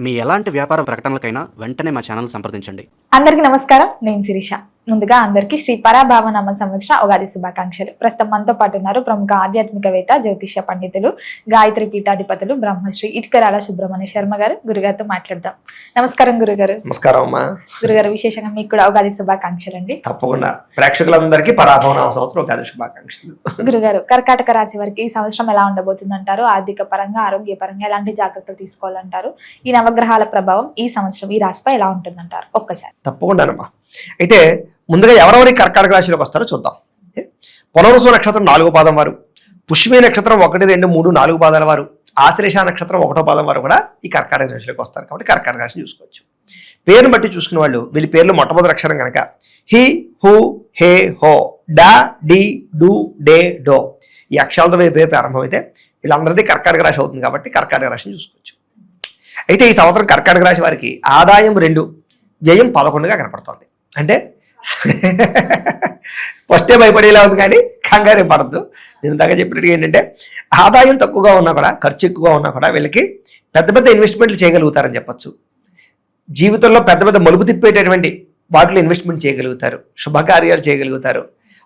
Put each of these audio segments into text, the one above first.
మీ ఎలాంటి వ్యాపార ప్రకటనలకైనా వెంటనే మా ఛానల్ సంప్రదించండి. అందరికీ నమస్కారం. నేను శిరీష. ముందుగా అందరికీ శ్రీ పరాభావనామ సంవత్సర ఉగాది శుభాకాంక్షలు. ప్రస్తుతం మనతో పాటు ఉన్నారు ప్రముఖ ఆధ్యాత్మికవేత్త, జ్యోతిష్య పండితులు, గాయత్రి పీఠాధిపతులు బ్రహ్మశ్రీ ఇటుకరాల సుబ్రహ్మణ్య శర్మ గారు. గురుగారితో మాట్లాడదాం. నమస్కారం గురుగారు. నమస్కారం అమ్మా. గురుగారు, విశేషంగా మీకు కూడా ఉగాది శుభాకాంక్షలు అండి. తప్పకుండా ప్రేక్షకులందరికీ పరాభవనామ సంవత్సరం ఉగాది శుభాకాంక్షలు. గురుగారు, కర్కాటక రాశి వారికి ఈ సంవత్సరం ఎలా ఉండబోతుంది అంటారు? ఆర్థిక పరంగా, ఆరోగ్య పరంగా ఎలాంటి జాగ్రత్తలు తీసుకోవాలంటారు? ఈ నవగ్రహాల ప్రభావం ఈ సంవత్సరం ఈ రాశిపై ఎలా ఉంటుందంటారు? ఒక్కసారి. తప్పకుండానమ్మా. అయితే ముందుగా ఎవరెవరి కర్కాటక రాశిలోకి వస్తారో చూద్దాం. పునర్వసు నక్షత్రం 4వ పాదం వారు, పుష్యమి నక్షత్రం 1, 2, 3, 4 పాదాల వారు, ఆశ్లేష నక్షత్రం 1వ పాదం వారు కూడా ఈ కర్కాటక రాశిలోకి వస్తారు. కాబట్టి కర్కాటక రాశిని చూసుకోవచ్చు. పేరును బట్టి చూసుకునే వాళ్ళు వీళ్ళ పేర్లు మొట్టమొదటి అక్షరం కనుక హి, హు, హే, హో, డా, డి, డు, డే, డో ఈ అక్షరాలతో పేరు ప్రారంభమైతే వీళ్ళందరిది కర్కాటక రాశి అవుతుంది. కాబట్టి కర్కాటక రాశిని చూసుకోవచ్చు. అయితే ఈ సంవత్సరం కర్కాటక రాశి వారికి ఆదాయం 2, వ్యయం 11గా కనపడుతుంది. అంటే ఫస్టే భయపడేలా ఉంది, కానీ కంగారే పడద్దు. నేను దాకా చెప్పినట్టుగా ఏంటంటే ఆదాయం తక్కువగా ఉన్నా కూడా, ఖర్చు ఎక్కువగా ఉన్నా కూడా వీళ్ళకి పెద్ద పెద్ద ఇన్వెస్ట్మెంట్లు చేయగలుగుతారని చెప్పచ్చు. జీవితంలో పెద్ద పెద్ద మలుపు తిప్పేటటువంటి వాటిలో ఇన్వెస్ట్మెంట్ చేయగలుగుతారు, శుభకార్యాలు చేయగలుగుతారు.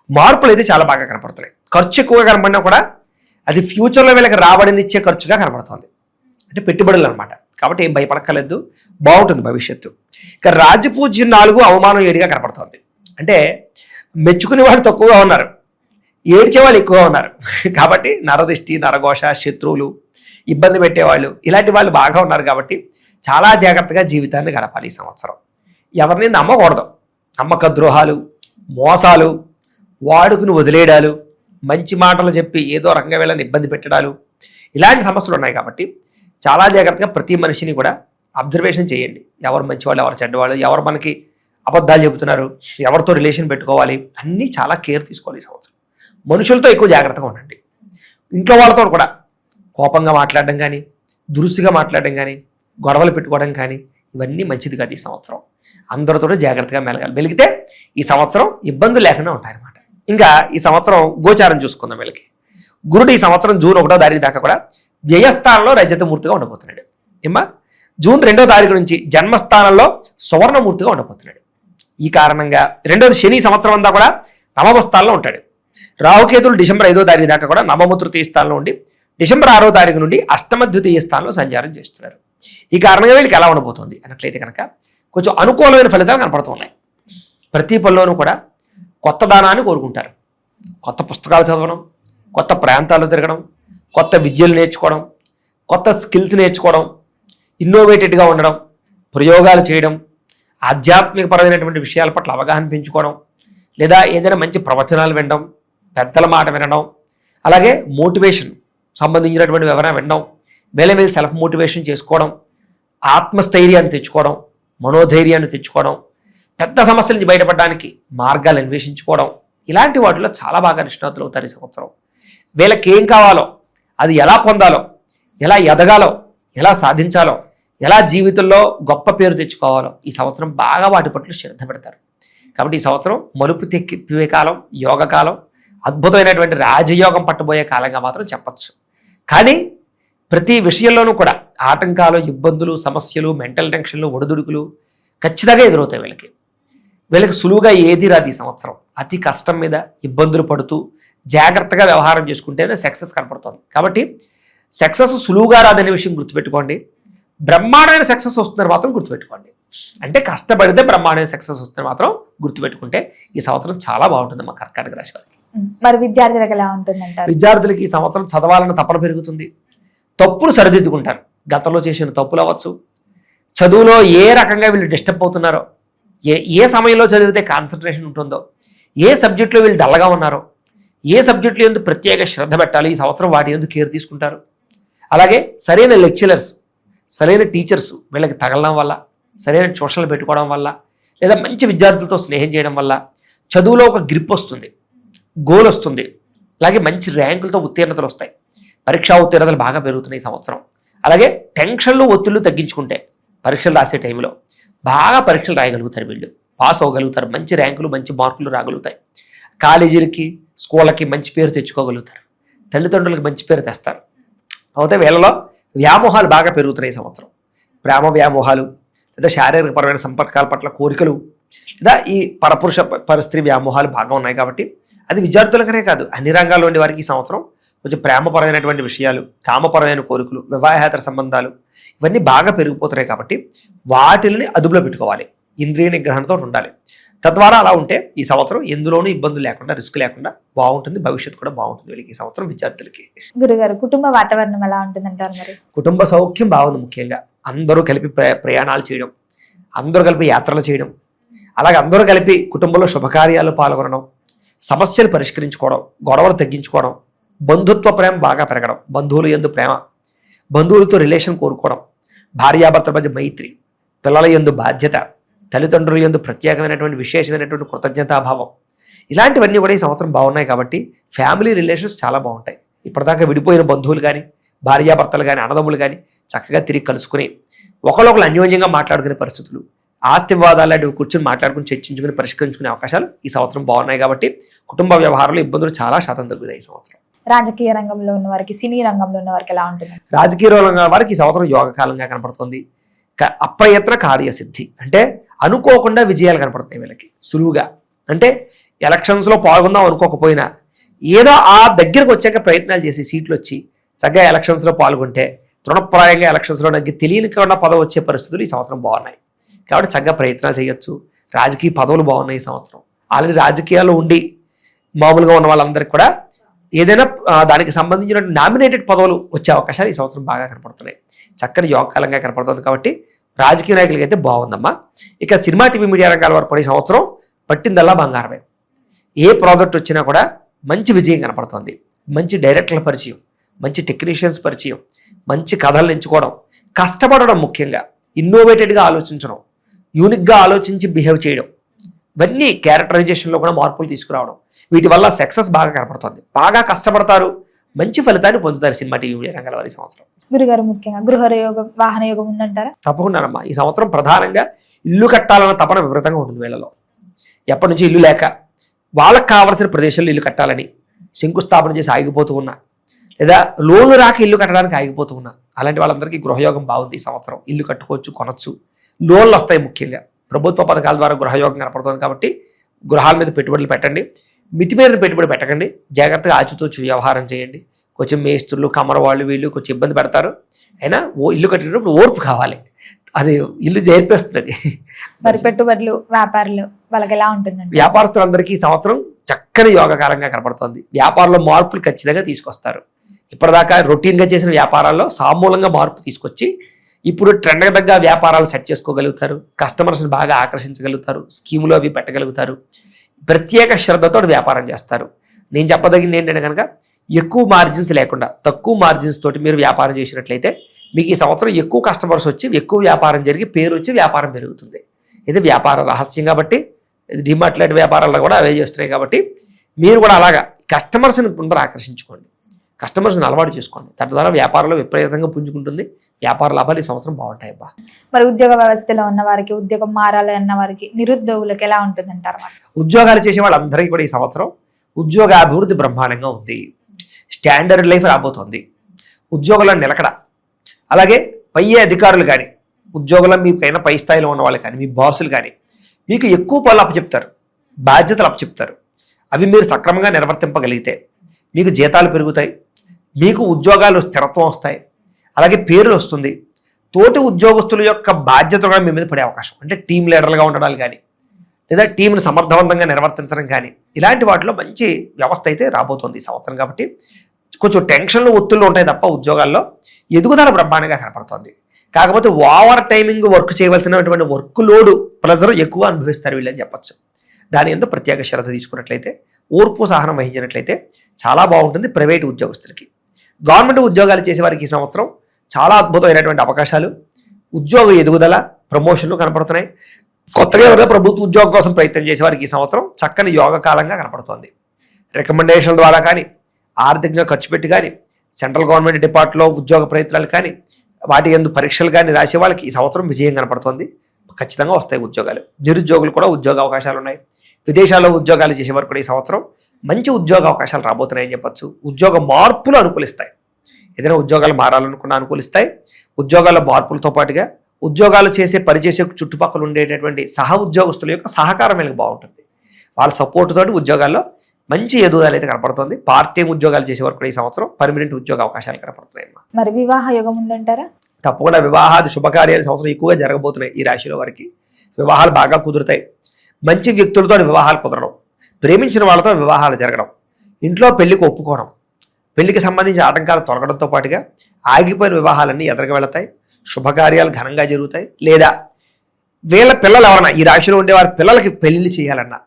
మార్పులు అయితే చాలా బాగా కనపడుతున్నాయి. ఖర్చు ఎక్కువగా కనపడినా కూడా అది ఫ్యూచర్లో వీళ్ళకి రాబడినిచ్చే ఖర్చుగా కనపడుతుంది. అంటే పెట్టుబడులు అనమాట. కాబట్టి ఏం భయపడక్కర్లేదు, బాగుంటుంది భవిష్యత్తు. ఇక రాజపూజ్యం 4, అవమానం 7గా కనపడుతుంది. అంటే మెచ్చుకునే వాళ్ళు తక్కువగా ఉన్నారు, ఏడ్చే వాళ్ళు ఎక్కువగా ఉన్నారు. కాబట్టి నరదిష్టి, నరఘోష, శత్రువులు, ఇబ్బంది పెట్టేవాళ్ళు, ఇలాంటి వాళ్ళు బాగా ఉన్నారు. కాబట్టి చాలా జాగ్రత్తగా జీవితాన్ని గడపాలి ఈ సంవత్సరం. ఎవరిని నమ్మకూడదు. నమ్మక ద్రోహాలు, మోసాలు, వాడుకుని వదిలేయడాలు, మంచి మాటలు చెప్పి ఏదో రకంగా వీళ్ళని ఇబ్బంది పెట్టడాలు, ఇలాంటి సమస్యలు ఉన్నాయి. కాబట్టి చాలా జాగ్రత్తగా ప్రతి మనిషిని కూడా అబ్జర్వేషన్ చేయండి. ఎవరు మంచివాళ్ళు, ఎవరు చెడ్డవాళ్ళు, ఎవరు మనకి అబద్ధాలు చెబుతున్నారు, ఎవరితో రిలేషన్ పెట్టుకోవాలి, అన్నీ చాలా కేర్ తీసుకోవాలి ఈ సంవత్సరం. మనుషులతో ఎక్కువ జాగ్రత్తగా ఉండండి. ఇంట్లో వాళ్ళతో కూడా కోపంగా మాట్లాడడం కానీ, దురుసుగా మాట్లాడడం కానీ, గొడవలు పెట్టుకోవడం కానీ ఇవన్నీ మంచిది కాదు ఈ సంవత్సరం. అందరితో జాగ్రత్తగా మెలిగితే ఈ సంవత్సరం ఇబ్బందులు లేకుండా ఉంటాయన్నమాట. ఇంకా ఈ సంవత్సరం గోచారం చూసుకుందాం. వీళ్ళకి గురుడు ఈ సంవత్సరం జూన్ 1వ తారీఖు దాకా కూడా వ్యయస్థానంలో రజతమూర్తిగా ఉండబోతున్నాడు. ఏమ్మా, జూన్ 2వ తారీఖు నుంచి జన్మస్థానంలో సువర్ణమూర్తిగా ఉండబోతున్నాడు. ఈ కారణంగా రెండోది శని సంవత్సరం అంతా కూడా నవమ స్థానంలో ఉంటాడు. రాహుకేతులు డిసెంబర్ 5వ తారీఖు దాకా కూడా నవమ తృతీయ స్థానంలో ఉండి డిసెంబర్ 6వ తారీఖు నుండి అష్టమ ద్వితీయ స్థానంలో సంచారం చేస్తున్నారు. ఈ కారణంగా వీళ్ళకి ఎలా ఉండబోతుంది అన్నట్లయితే కనుక కొంచెం అనుకూలమైన ఫలితాలు కనపడుతున్నాయి. ప్రతి పనిలోనూ కూడా కొత్త దానాన్ని కోరుకుంటారు. కొత్త పుస్తకాలు చదవడం, కొత్త ప్రాంతాల్లో తిరగడం, కొత్త విద్యలు నేర్చుకోవడం, కొత్త స్కిల్స్ నేర్చుకోవడం, ఇన్నోవేటెడ్గా ఉండడం, ప్రయోగాలు చేయడం, ఆధ్యాత్మికపరమైనటువంటి విషయాల పట్ల అవగాహన పెంచుకోవడం, లేదా ఏదైనా మంచి ప్రవచనాలు వినడం, పెద్దల మాట వినడం, అలాగే మోటివేషన్ సంబంధించినటువంటి వివరణ వినడం, మేలమేల సెల్ఫ్ మోటివేషన్ చేసుకోవడం, ఆత్మస్థైర్యాన్ని తెచ్చుకోవడం, మనోధైర్యాన్ని తెచ్చుకోవడం, పెద్ద సమస్యల నుంచి బయటపడడానికి మార్గాలు అన్వేషించుకోవడం, ఇలాంటి వాటిలో చాలా బాగా నిష్ణాతులు అవుతారు ఈ సంవత్సరం. వీళ్ళకి ఏం కావాలో, అది ఎలా పొందాలో, ఎలా ఎదగాలో, ఎలా సాధించాలో, ఎలా జీవితంలో గొప్ప పేరు తెచ్చుకోవాలో ఈ సంవత్సరం బాగా వాటి పట్ల శ్రద్ధ పెడతారు. కాబట్టి ఈ సంవత్సరం మలుపు తిప్పే కాలం, యోగ కాలం, అద్భుతమైనటువంటి రాజయోగం పట్టబోయే కాలంగా మాత్రం చెప్పచ్చు. కానీ ప్రతి విషయంలోనూ కూడా ఆటంకాలు, ఇబ్బందులు, సమస్యలు, మెంటల్ టెన్షన్లు, ఒడిదుడుకులు ఖచ్చితంగా ఎదురవుతాయి. వీళ్ళకి సులువుగా ఏది రాదు ఈ సంవత్సరం. అతి కష్టం మీద ఇబ్బందులు పడుతూ జాగ్రత్తగా వ్యవహారం చేసుకుంటేనే సక్సెస్ కనపడుతుంది. కాబట్టి సక్సెస్ సులువుగా రాదనే విషయం గుర్తుపెట్టుకోండి. బ్రహ్మాండమైన సక్సెస్ వస్తున్నారు మాత్రం గుర్తుపెట్టుకోండి. అంటే కష్టపడితే బ్రహ్మాండమైన సక్సెస్ వస్తున్నారు మాత్రం గుర్తుపెట్టుకుంటే ఈ సంవత్సరం చాలా బాగుంటుంది మా కర్కాటక రాశి వారికి. మరి విద్యార్థులకు ఎలా ఉంటుందంటారు? విద్యార్థులకి ఈ సంవత్సరం చదవాలన్న తపన పెరుగుతుంది. తప్పులు సరిదిద్దుకుంటారు. గతంలో చేసిన తప్పులు అవ్వచ్చు, చదువులో ఏ రకంగా వీళ్ళు డిస్టర్బ్ అవుతున్నారో, ఏ సమయంలో చదివితే కాన్సన్ట్రేషన్ ఉంటుందో, ఏ సబ్జెక్టులో వీళ్ళు డల్గా ఉన్నారో, ఏ సబ్జెక్టులు ఎందుకు ప్రత్యేక శ్రద్ధ పెట్టాలి ఈ సంవత్సరం వాటి ఎందుకు కేర్ తీసుకుంటారు. అలాగే సరైన లెక్చరర్స్, సరైన టీచర్స్ వీళ్ళకి తగలడం వల్ల, సరైన ట్యూషన్లు పెట్టుకోవడం వల్ల, లేదా మంచి విద్యార్థులతో స్నేహం చేయడం వల్ల చదువులో ఒక గ్రిప్ వస్తుంది, గోల్ వస్తుంది. అలాగే మంచి ర్యాంకులతో ఉత్తీర్ణతలు వస్తాయి. పరీక్షా ఉత్తీర్ణతలు బాగా పెరుగుతున్నాయి ఈ సంవత్సరం. అలాగే టెన్షన్లు, ఒత్తిళ్లు తగ్గించుకుంటే పరీక్షలు రాసే టైంలో బాగా పరీక్షలు రాయగలుగుతారు. వీళ్ళు పాస్ అవ్వగలుగుతారు. మంచి ర్యాంకులు, మంచి మార్కులు రాగలుగుతాయి. కాలేజీలకి, స్కూళ్ళకి మంచి పేరు తెచ్చుకోగలుగుతారు. తల్లిదండ్రులకు మంచి పేరు తెస్తారు. అయితే వీళ్ళలో వ్యామోహాలు బాగా పెరుగుతున్నాయి ఈ సంవత్సరం. ప్రేమ వ్యామోహాలు, లేదా శారీరకపరమైన సంపర్కాల పట్ల కోరికలు, లేదా ఈ పరపురుష పరస్త్రీ వ్యామోహాలు బాగా ఉన్నాయి కాబట్టి అది విద్యార్థులకనే కాదు అన్ని రంగాల్లో ఉండే వారికి ఈ సంవత్సరం కొంచెం ప్రేమపరమైనటువంటి విషయాలు, కామపరమైన కోరికలు, వివాహేతర సంబంధాలు ఇవన్నీ బాగా పెరిగిపోతున్నాయి కాబట్టి వాటిని అదుపులో పెట్టుకోవాలి. ఇంద్రియ నిగ్రహంతో ఉండాలి. తద్వారా అలా ఉంటే ఈ సంవత్సరం ఎందులోనూ ఇబ్బందులు లేకుండా, రిస్క్ లేకుండా బాగుంటుంది. భవిష్యత్తు కూడా బాగుంటుంది వీళ్ళకి ఈ సంవత్సరం విద్యార్థులకి. గురుగారు, కుటుంబ వాతావరణం ఎలా ఉంటుందంటారు? మరి కుటుంబ సౌఖ్యం బాగుంది. ముఖ్యంగా అందరూ కలిపి ప్రయాణాలు చేయడం, అందరూ కలిపి యాత్రలు చేయడం, అలాగే అందరూ కలిపి కుటుంబంలో శుభకార్యాలు పాల్గొనడం, సమస్యలు పరిష్కరించుకోవడం, గొడవలు తగ్గించుకోవడం, బంధుత్వ ప్రేమ బాగా పెరగడం, బంధువుల యందు ప్రేమ, బంధువులతో రిలేషన్ కోరుకోవడం, భార్యాభర్తల మధ్య మైత్రి, పిల్లల యందు బాధ్యత, తల్లిదండ్రుల యందు ప్రత్యేకమైనటువంటి విశేషమైనటువంటి కృతజ్ఞతాభావం, ఇలాంటివన్నీ కూడా ఈ సంవత్సరం బాగున్నాయి కాబట్టి ఫ్యామిలీ రిలేషన్స్ చాలా బాగుంటాయి. ఇప్పటిదాకా విడిపోయిన బంధువులు కానీ, భార్యాభర్తలు కానీ, అన్నదమ్ములు కానీ చక్కగా తిరిగి కలుసుకుని ఒకళ్ళొకళ్ళు అన్యోన్యంగా మాట్లాడుకునే పరిస్థితులు, ఆస్తి వివాదాలు లాంటివి కూర్చొని మాట్లాడుకుని చర్చించుకుని పరిష్కరించుకునే అవకాశాలు ఈ సంవత్సరం బాగున్నాయి కాబట్టి కుటుంబ వ్యవహారాలు ఇబ్బందులు చాలా శాతం తగ్గుతాయి ఈ సంవత్సరం. రాజకీయ రంగంలో ఉన్న వారికి, సినీ రంగంలో ఉన్న వారికి ఎలా ఉంటుంది? రాజకీయ రంగం వారికి ఈ సంవత్సరం యోగకాలంగా కనపడుతుంది. అప్రయత్న కార్యసిద్ధి అంటే అనుకోకుండా విజయాలు కనపడుతున్నాయి వీళ్ళకి సులువుగా. అంటే ఎలక్షన్స్లో పాల్గొందాం అనుకోకపోయినా ఏదో ఆ దగ్గరకు వచ్చాక ప్రయత్నాలు చేసి సీట్లు వచ్చి చక్కగా ఎలక్షన్స్లో పాల్గొంటే తృణప్రాయంగా ఎలక్షన్స్లో నాకు తెలియనికన్నా పదవి వచ్చే పరిస్థితులు ఈ సంవత్సరం బాగున్నాయి కాబట్టి చక్కగా ప్రయత్నాలు చేయొచ్చు. రాజకీయ పదవులు బాగున్నాయి ఈ సంవత్సరం. ఆల్రెడీ రాజకీయాల్లో ఉండి మామూలుగా ఉన్న వాళ్ళందరికీ కూడా ఏదైనా దానికి సంబంధించిన నామినేటెడ్ పదవులు వచ్చే అవకాశాలు ఈ సంవత్సరం బాగా కనపడుతున్నాయి. చక్కని యోగకాలంగా కనపడుతుంది కాబట్టి రాజకీయ నాయకులకి అయితే బాగుందమ్మా. ఇక సినిమా, టీవీ, మీడియా రంగాల వరకు కూడా ఈ సంవత్సరం పట్టిందల్లా బంగారమే. ఏ ప్రాజెక్ట్ వచ్చినా కూడా మంచి విజయం కనపడుతుంది. మంచి డైరెక్టర్ల పరిచయం, మంచి టెక్నీషియన్స్ పరిచయం, మంచి కథలు ఎంచుకోవడం, కష్టపడడం, ముఖ్యంగా ఇన్నోవేటెడ్గా ఆలోచించడం, యూనిక్గా ఆలోచించి బిహేవ్ చేయడం, ఇవన్నీ క్యారెక్టరైజేషన్లో కూడా మార్పులు తీసుకురావడం, వీటి వల్ల సక్సెస్ బాగా కనపడుతుంది. బాగా కష్టపడతారు, మంచి ఫలితాన్ని పొందుతారు సినిమా, టీవీ, మీడియా రంగాల వారి సంవత్సరం. గురుగారు, ముఖ్యంగా గృహ యోగం, వాహన యోగం ఉందంటారా? తప్పకుండానమ్మా. ఈ సంవత్సరం ప్రధానంగా ఇల్లు కట్టాలన్న తపన విపరీతంగా ఉంటుంది వీళ్ళలో. ఎప్పటి నుంచి ఇల్లు లేక వాళ్ళకి కావలసిన ప్రదేశంలో ఇల్లు కట్టాలని శంకుస్థాపన చేసి ఆగిపోతూ ఉన్నా, లేదా లోన్లు రాక ఇల్లు కట్టడానికి ఆగిపోతూ ఉన్నా, అలాంటి వాళ్ళందరికీ గృహయోగం బాగుంది ఈ సంవత్సరం. ఇల్లు కట్టుకోవచ్చు, కొనొచ్చు, లోన్లు వస్తాయి. ముఖ్యంగా ప్రభుత్వ పథకాల ద్వారా గృహయోగం కనపడుతుంది కాబట్టి గృహాల మీద పెట్టుబడులు పెట్టండి. మితిమీరిన పెట్టుబడి పెట్టకండి. జాగ్రత్తగా ఆచితూచి వ్యవహారం చేయండి. కొంచెం మేస్తులు, కమ్మర వాళ్ళు వీళ్ళు కొంచెం ఇబ్బంది పెడతారు. అయినా ఇల్లు కట్టేటప్పుడు ఓర్పు కావాలి. అది ఇల్లు నేర్పేస్తుంది. మరి పెట్టుబడులు, వ్యాపారులు వాళ్ళకి ఎలా ఉంటుందండి? వ్యాపారస్తులందరికీ ఈ సంవత్సరం చక్కని యోగకాలంగా కనపడుతుంది. వ్యాపారంలో మార్పులు ఖచ్చితంగా తీసుకొస్తారు. ఇప్పటిదాకా రొటీన్గా చేసిన వ్యాపారాల్లో సమూలంగా మార్పు తీసుకొచ్చి ఇప్పుడు ట్రెండ్కి తగ్గ వ్యాపారాలు సెట్ చేసుకోగలుగుతారు. కస్టమర్స్ని బాగా ఆకర్షించగలుగుతారు. స్కీములు అవి పెట్టగలుగుతారు. ప్రత్యేక శ్రద్ధతో వ్యాపారం చేస్తారు. నేను చెప్పదగింది ఏంటంటే కనుక ఎక్కువ మార్జిన్స్ లేకుండా తక్కువ మార్జిన్స్ తోటి మీరు వ్యాపారం చేసినట్లయితే మీకు ఈ సంవత్సరం ఎక్కువ కస్టమర్స్ వచ్చి ఎక్కువ వ్యాపారం జరిగి పేరు వచ్చి వ్యాపారం పెరుగుతుంది. ఇది వ్యాపార రహస్యం కాబట్టి డిమార్ట్ లాంటి వ్యాపారాల్లో కూడా అవే చేస్తున్నాయి కాబట్టి మీరు కూడా అలాగా కస్టమర్స్ని ముందర ఆకర్షించుకోండి. కస్టమర్స్ని అలవాటు చేసుకోండి. తద్వారా వ్యాపారంలో విపరీతంగా పుంజుకుంటుంది. వ్యాపార లాభాలు ఈ సంవత్సరం బాగుంటాయి అబ్బా. మరి ఉద్యోగ వ్యవస్థలో ఉన్న వారికి, ఉద్యోగం మారాలి అన్న వారికి, నిరుద్యోగులకు ఎలా ఉంటుందంటారు? ఉద్యోగాలు చేసే వాళ్ళందరికీ కూడా ఈ సంవత్సరం ఉద్యోగ అభివృద్ధి బ్రహ్మాండంగా ఉంది. స్టాండర్డ్ లైఫ్ రాబోతోంది. ఉద్యోగుల నిలకడ, అలాగే పై అధికారులు కానీ, ఉద్యోగుల మీకైనా పై స్థాయిలో ఉన్న వాళ్ళు కానీ, మీ బాసులు కానీ మీకు ఎక్కువ పనులు అప్పచెప్తారు, బాధ్యతలు అప్పచెప్తారు. అవి మీరు సక్రమంగా నిర్వర్తింపగలిగితే మీకు జీతాలు పెరుగుతాయి, మీకు ఉద్యోగాలు స్థిరత్వం వస్తాయి, అలాగే పేరు వస్తుంది. తోటి ఉద్యోగస్తుల యొక్క బాధ్యత కూడా మీ మీద పడే అవకాశం, అంటే టీం లీడర్లుగా ఉండడాలు కానీ, లేదా టీంను సమర్థవంతంగా నిర్వర్తించడం కానీ, ఇలాంటి వాటిలో మంచి వ్యవస్థ అయితే రాబోతోంది ఈ సంవత్సరం. కాబట్టి కొంచెం టెన్షన్లు, ఒత్తిళ్ళు ఉంటాయి తప్ప ఉద్యోగాల్లో ఎదుగుదల బ్రహ్మాండంగా కనపడుతోంది. కాకపోతే ఓవర్ టైమింగ్ వర్క్ చేయవలసినటువంటి వర్క్ లోడ్, ప్రెజర్ ఎక్కువ అనుభవిస్తారు వీళ్ళని చెప్పచ్చు. దాని ఎందుకు ప్రత్యేక శ్రద్ధ తీసుకున్నట్లయితే, ఓర్పు సహనం వహించినట్లయితే చాలా బాగుంటుంది ప్రైవేట్ ఉద్యోగస్తులకి. గవర్నమెంట్ ఉద్యోగాలు చేసేవారికి ఈ సంవత్సరం చాలా అద్భుతమైనటువంటి అవకాశాలు, ఉద్యోగ ఎదుగుదల, ప్రమోషన్లు కనపడుతున్నాయి. కొత్తగా ఎవరైనా ప్రభుత్వ ఉద్యోగం కోసం ప్రయత్నం చేసేవారికి ఈ సంవత్సరం చక్కని యోగకాలంగా కనపడుతోంది. రికమెండేషన్ ద్వారా కానీ, ఆర్థికంగా ఖర్చు పెట్టి కానీ, సెంట్రల్ గవర్నమెంట్ డిపార్ట్లో ఉద్యోగ ప్రయత్నాలు కానీ, వాటి యందు పరీక్షలు కానీ రాసే వాళ్ళకి ఈ సంవత్సరం విజయం కనపడుతోంది. ఖచ్చితంగా వస్తాయి ఉద్యోగాలు. నిరుద్యోగులు కూడా ఉద్యోగ అవకాశాలు ఉన్నాయి. విదేశాల్లో ఉద్యోగాలు చేసేవారు కూడా ఈ సంవత్సరం మంచి ఉద్యోగ అవకాశాలు రాబోతున్నాయని చెప్పచ్చు. ఉద్యోగ మార్పులు అనుకూలిస్తాయి. ఏదైనా ఉద్యోగాలు మారాలనుకున్న అనుకూలిస్తాయి. ఉద్యోగాల మార్పులతో పాటుగా ఉద్యోగాలు పనిచేసే చుట్టుపక్కల ఉండేటటువంటి సహ ఉద్యోగస్తుల యొక్క సహకారం వీళ్ళకి బాగుంటుంది. వాళ్ళ సపోర్ట్ తోటి ఉద్యోగాల్లో మంచి ఎదుగుదల అయితే కనపడుతుంది. పార్ట్ టైం ఉద్యోగాలు చేసే వరకు కూడా ఈ సంవత్సరం పర్మనెంట్ ఉద్యోగ అవకాశాలు కనపడుతున్నాయి. మరి వివాహ యోగం ఉందంటారా? తప్పకుండా వివాహాది శుభకార్యాలు సంవత్సరం ఎక్కువగా జరగబోతున్నాయి. ఈ రాశిలో వారికి వివాహాలు బాగా కుదురుతాయి. మంచి వ్యక్తులతో వివాహాలు కుదరడం, ప్రేమించిన వాళ్ళతో వివాహాలు జరగడం, ఇంట్లో పెళ్లికి ఒప్పుకోవడం, పెళ్లికి సంబంధించిన ఆటంకాలు తొలగడంతో పాటుగా ఆగిపోయిన వివాహాలన్నీ ఎదరగా వెళతాయి. శుభకార్యాలు ఘనంగా జరుగుతాయి. లేదా వీళ్ళ పిల్లలు ఎవరన్నా ఈ రాశిలో ఉండే వారి పిల్లలకి పెళ్లిళ్ళు చేయాలన్నా,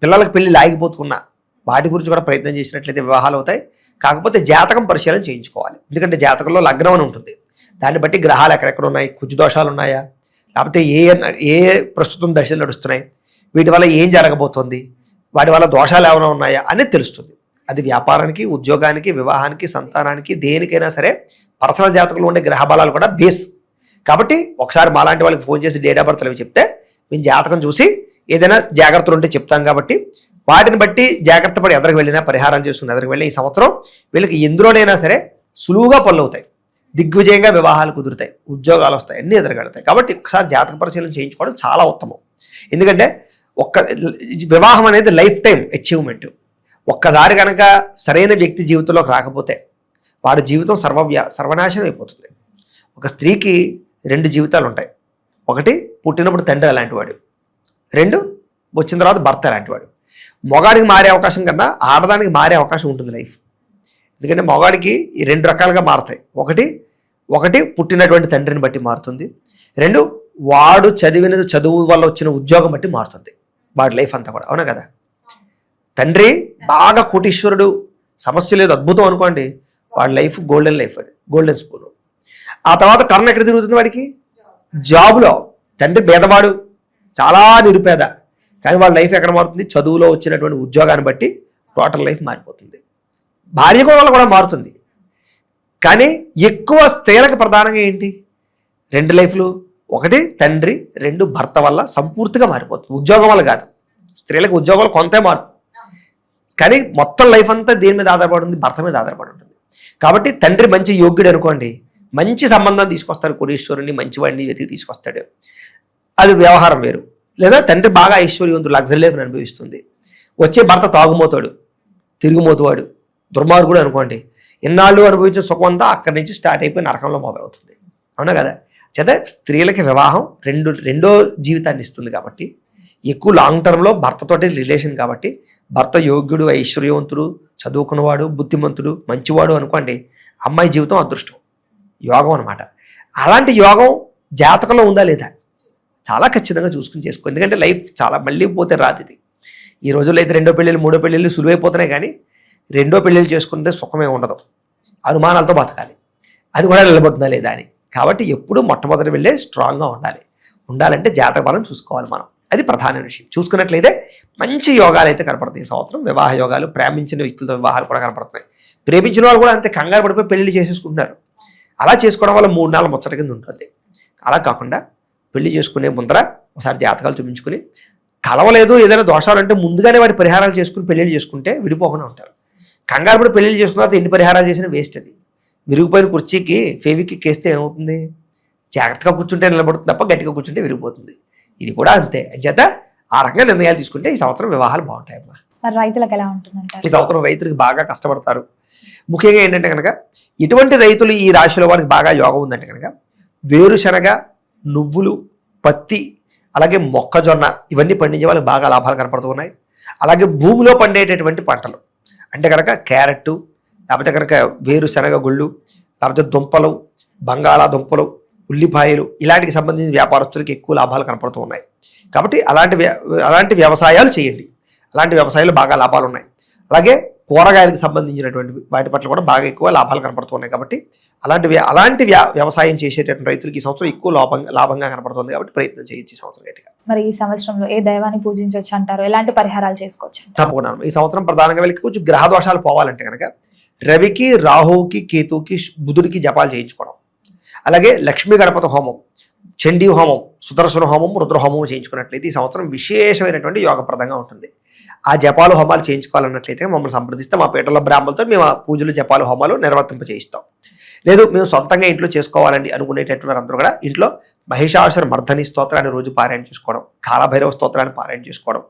పిల్లలకి పెళ్లిళ్ళు ఆగిపోతున్నా వాటి గురించి కూడా ప్రయత్నం చేసినట్లయితే వివాహాలు అవుతాయి. కాకపోతే జాతకం పరిశీలన చేయించుకోవాలి. ఎందుకంటే జాతకంలో లగ్నం అని ఉంటుంది. దాన్ని బట్టి గ్రహాలు ఎక్కడెక్కడ ఉన్నాయి, కుజు దోషాలు ఉన్నాయా, లేకపోతే ఏ ప్రస్తుతం దశలు నడుస్తున్నాయి, వీటి వల్ల ఏం జరగబోతోంది, వాటి వల్ల దోషాలు ఏమైనా ఉన్నాయా అనేది తెలుస్తుంది. అది వ్యాపారానికి, ఉద్యోగానికి, వివాహానికి, సంతానానికి, దేనికైనా సరే పర్సనల్ జాతకంలో ఉండే గ్రహ బలాలు కూడా బేస్. కాబట్టి ఒకసారి మాలాంటి వాళ్ళకి ఫోన్ చేసి డేట్ ఆఫ్ బర్త్ అవి చెప్తే మేము జాతకం చూసి ఏదైనా జాగ్రత్తలు ఉంటే చెప్తాం. కాబట్టి వాటిని బట్టి జాగ్రత్త పడి ఎదరికి వెళ్ళినా, పరిహారాలు చేసుకుని ఎదరికి వెళ్ళిన ఈ సంవత్సరం వీళ్ళకి ఎందులోనైనా సరే సులువుగా పనులు అవుతాయి, దిగ్విజయంగా వివాహాలు కుదురుతాయి, ఉద్యోగాలు వస్తాయి, అన్నీ ఎదరగలుగుతాయి. కాబట్టి ఒకసారి జాతక పరిశీలన చేయించుకోవడం చాలా ఉత్తమం. ఎందుకంటే వివాహం అనేది లైఫ్ టైం అచీవ్మెంట్. ఒక్కసారి కనుక సరైన వ్యక్తి జీవితంలోకి రాకపోతే వాడి జీవితం సర్వనాశనం అయిపోతుంది. ఒక స్త్రీకి 2 జీవితాలు ఉంటాయి. ఒకటి పుట్టినప్పుడు తండ్రి అలాంటి వాడు, 2 వచ్చిన తర్వాత భర్త అలాంటి వాడు. మొగాడికి మారే అవకాశం కన్నా ఆడదానికి మారే అవకాశం ఉంటుంది లైఫ్. ఎందుకంటే మొగాడికి ఈ 2 రకాలుగా మారుతాయి. ఒకటి పుట్టినటువంటి తండ్రిని బట్టి మారుతుంది. 2 వాడు చదివిన చదువు వల్ల వచ్చిన ఉద్యోగం బట్టి మారుతుంది వాడి లైఫ్ అంతా కూడా. అవునా కదా? తండ్రి బాగా కోటీశ్వరుడు, సమస్య లేదు, అద్భుతం అనుకోండి, వాడి లైఫ్ గోల్డెన్ లైఫ్, అది గోల్డెన్ స్పూన్. ఆ తర్వాత టర్న్ ఎక్కడ తిరుగుతుంది వాడికి? జాబులో. తండ్రి పేదవాడు, చాలా నిరుపేద, కానీ వాళ్ళ లైఫ్ ఎక్కడ మారుతుంది? చదువులో వచ్చినటువంటి ఉద్యోగాన్ని బట్టి టోటల్ లైఫ్ మారిపోతుంది. భార్య కూడా మారుతుంది. కానీ ఎక్కువ స్త్రీలకు ప్రధానంగా ఏంటి? 2 లైఫ్లు, ఒకటి తండ్రి, 2 భర్త వల్ల సంపూర్తిగా మారిపోతుంది. ఉద్యోగం వల్ల కాదు. స్త్రీలకు ఉద్యోగాలు కొంతే మార్పు, కానీ మొత్తం లైఫ్ అంతా దేని మీద ఆధారపడి ఉంది? భర్త మీద ఆధారపడి ఉంటుంది. కాబట్టి తండ్రి మంచి యోగ్యుడు అనుకోండి, మంచి సంబంధం తీసుకొస్తాడు, కోటీశ్వరుని మంచివాడిని వెతికి తీసుకొస్తాడు, అది వ్యవహారం వేరు. లేదా తండ్రి బాగా ఐశ్వర్యవంతుడు, లగ్జరీ లైఫ్ని అనుభవిస్తుంది, వచ్చే భర్త తాగుమోతాడు, తిరుగుమోతువాడు, దుర్మార్గుడు అనుకోండి, ఇన్నాళ్ళు అనుభవించిన సుఖం అంతా అక్కడి నుంచి స్టార్ట్ అయిపోయి నరకంలో మొదలవుతుంది. అవునా కదా? చేత స్త్రీలకి వివాహం రెండో జీవితాన్ని ఇస్తుంది. కాబట్టి ఎక్కువ లాంగ్ టర్మ్లో భర్తతోటి రిలేషన్. కాబట్టి భర్త యోగ్యుడు, ఐశ్వర్యవంతుడు, చదువుకున్నవాడు, బుద్ధిమంతుడు, మంచివాడు అనుకోండి, అమ్మాయి జీవితం అదృష్టం, యోగం అనమాట. అలాంటి యోగం జాతకంలో ఉందా లేదా చాలా ఖచ్చితంగా చూసుకుని చేసుకో. ఎందుకంటే లైఫ్ చాలా మళ్ళీ పోతే రాదు ఇది. ఈ రోజుల్లో అయితే 2వ పెళ్ళిళ్ళు 3వ పెళ్ళిళ్ళు సులువైపోతున్నాయి, కానీ 2వ పెళ్ళిళ్ళు చేసుకుంటే సుఖమే ఉండదు, అనుమానాలతో బతకాలి, అది కూడా నిలబడుతుందా లేదా అని. కాబట్టి ఎప్పుడూ మొట్టమొదటి వెళ్ళే స్ట్రాంగ్గా ఉండాలంటే జాతక బలం చూసుకోవాలి మనం. అది ప్రధాన విషయం. చూసుకున్నట్లయితే మంచి యోగాలు అయితే కనపడుతాయి ఈ సంవత్సరం. వివాహ యోగాలు, ప్రేమించిన వ్యక్తులతో వివాహాలు కూడా కనపడుతున్నాయి. ప్రేమించిన వాళ్ళు కూడా అంతే కంగారు పడిపోయి పెళ్లి చేసేసుకుంటున్నారు. అలా చేసుకోవడం వల్ల 3 నెలల ముచ్చట కింద ఉంటుంది. అలా కాకుండా పెళ్లి చేసుకునే ముందర ఒకసారి జాతకాలు చూపించుకుని, కలవలేదు ఏదైనా దోషాలు అంటే ముందుగానే వాటి పరిహారాలు చేసుకుని పెళ్లిళ్ళు చేసుకుంటే విడిపోకుండా ఉంటారు. కంగారు పడి పెళ్లిళ్ళు చేసుకున్న తర్వాత ఎన్ని పరిహారాలు చేసినా వేస్ట్. అది విరిగిపోయిన కుర్చీకి ఫేవిక్విక్ వేస్తే ఏమవుతుంది? జాగ్రత్తగా కూర్చుంటే నిలబడుతుంది తప్ప గట్టిగా కూర్చుంటే విరిగిపోతుంది. ఇది కూడా అంతే. చేత ఆ రకంగా నిర్ణయాలు తీసుకుంటే ఈ సంవత్సరం వివాహాలు బాగుంటాయి అమ్మా. రైతులకు ఎలా ఉంటుందంటారు? ఈ సంవత్సరం రైతులకు బాగా కష్టపడతారు. ముఖ్యంగా ఏంటంటే కనుక ఇటువంటి రైతులు ఈ రాశిలో వారికి బాగా యోగం ఉందంటే కనుక వేరుశనగ, నువ్వులు, పత్తి, అలాగే మొక్కజొన్న ఇవన్నీ పండించే వాళ్ళకి బాగా లాభాలు కనపడుతూ ఉన్నాయి. అలాగే భూమిలో పండేటటువంటి పంటలు అంటే కనుక క్యారెట్, లేకపోతే కనుక వేరుశనగ గుళ్ళు, లేకపోతే దుంపలు, బంగాళాదుంపలు, ఉల్లిపాయలు, ఇలాంటికి సంబంధించిన వ్యాపారస్తులకి ఎక్కువ లాభాలు కనపడుతూ ఉన్నాయి. కాబట్టి అలాంటి వ్యవసాయాలు చేయండి. అలాంటి వ్యవసాయాలు బాగా లాభాలు ఉన్నాయి. అలాగే కూరగాయలకు సంబంధించినటువంటి వాటి పట్ల కూడా బాగా ఎక్కువ లాభాలు కనపడుతున్నాయి. కాబట్టి అలాంటి వ్యవసాయం చేసేటటువంటి రైతులకి ఈ సంవత్సరం ఎక్కువ లాభంగా కనపడుతుంది. కాబట్టి ప్రయత్నం చేయొచ్చు ఈ సంవత్సరం గట్టిగా. మరి ఈ సంవత్సరంలో ఏ దైవాన్ని పూజించవచ్చు అంటారు? ఎలాంటి పరిహారాలు చేసుకోవచ్చు? తప్పకుండా ఈ సంవత్సరం ప్రధానంగా వీళ్ళకి కొంచెం గ్రహ దోషాలు పోవాలంటే కనుక రవికి, రాహువుకి, కేతువుకి, బుధుడికి జపాలు చేయించుకోవడం, అలాగే లక్ష్మీ గణపతి హోమం, చండీ హోమం, సుదర్శన హోమం, రుద్ర హోమం చేయించుకున్నట్లయితే ఈ సంవత్సరం విశేషమైనటువంటి యోగప్రదంగా ఉంటుంది. ఆ జపాలు హోమాలు చేయించుకోవాలన్నట్లయితే మమ్మల్ని సంప్రదిస్తే మా పీఠంలో బ్రాహ్మణులతో మేము పూజలు, జపాలు, హోమాలు నిర్వర్తింప చేయిస్తాం. లేదు మేము సొంతంగా ఇంట్లో చేసుకోవాలండి అనుకునేటటువంటి అందరూ కూడా ఇంట్లో మహిషాసుర మర్ధని స్తోత్రాన్ని రోజు పారాయణ చేసుకోవడం, కాలభైరవ స్తోత్రాన్ని పారాయణ చేసుకోవడం,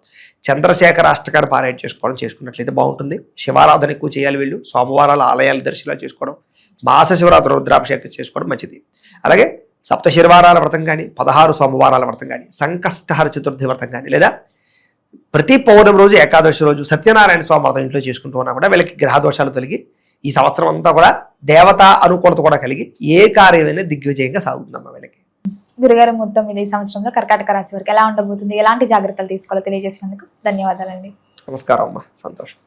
చంద్రశేఖర అష్టకాన్ని పారాయణ చేసుకోవడం చేసుకున్నట్లయితే బాగుంటుంది. శివారాధన ఎక్కువ చేయాలి వీళ్ళు. సోమవారాల ఆలయాల దర్శనాలు చేసుకోవడం, మాస శివరాత్రి రుద్రాభిషేకం చేసుకోవడం మంచిది. అలాగే సప్త శనివారాల వ్రతం కానీ, 16 సోమవారాల వ్రతం కానీ, సంకష్టహర చతుర్థి వ్రతం కానీ, లేదా ప్రతి పౌర్ణమి రోజు, ఏకాదశి రోజు సత్యనారాయణ స్వామి వ్రతం ఇంట్లో చేసుకుంటూ ఉన్నా కూడా వీళ్ళకి గ్రహదోషాలు తొలగి ఈ సంవత్సరం అంతా కూడా దేవతా అనుకూలత కూడా కలిగి ఏ కార్యమైనా దిగ్విజయంగా సాగుతుందమ్మా వీళ్ళకి. గురుగారు, మొత్తం మీద ఈ సంవత్సరంలో కర్కాటక రాశి వారికి ఎలా ఉండబోతుంది, ఎలాంటి జాగ్రత్తలు తీసుకోవాలో తెలియజేసినందుకు ధన్యవాదాలండి. నమస్కారం అమ్మా, సంతోషం.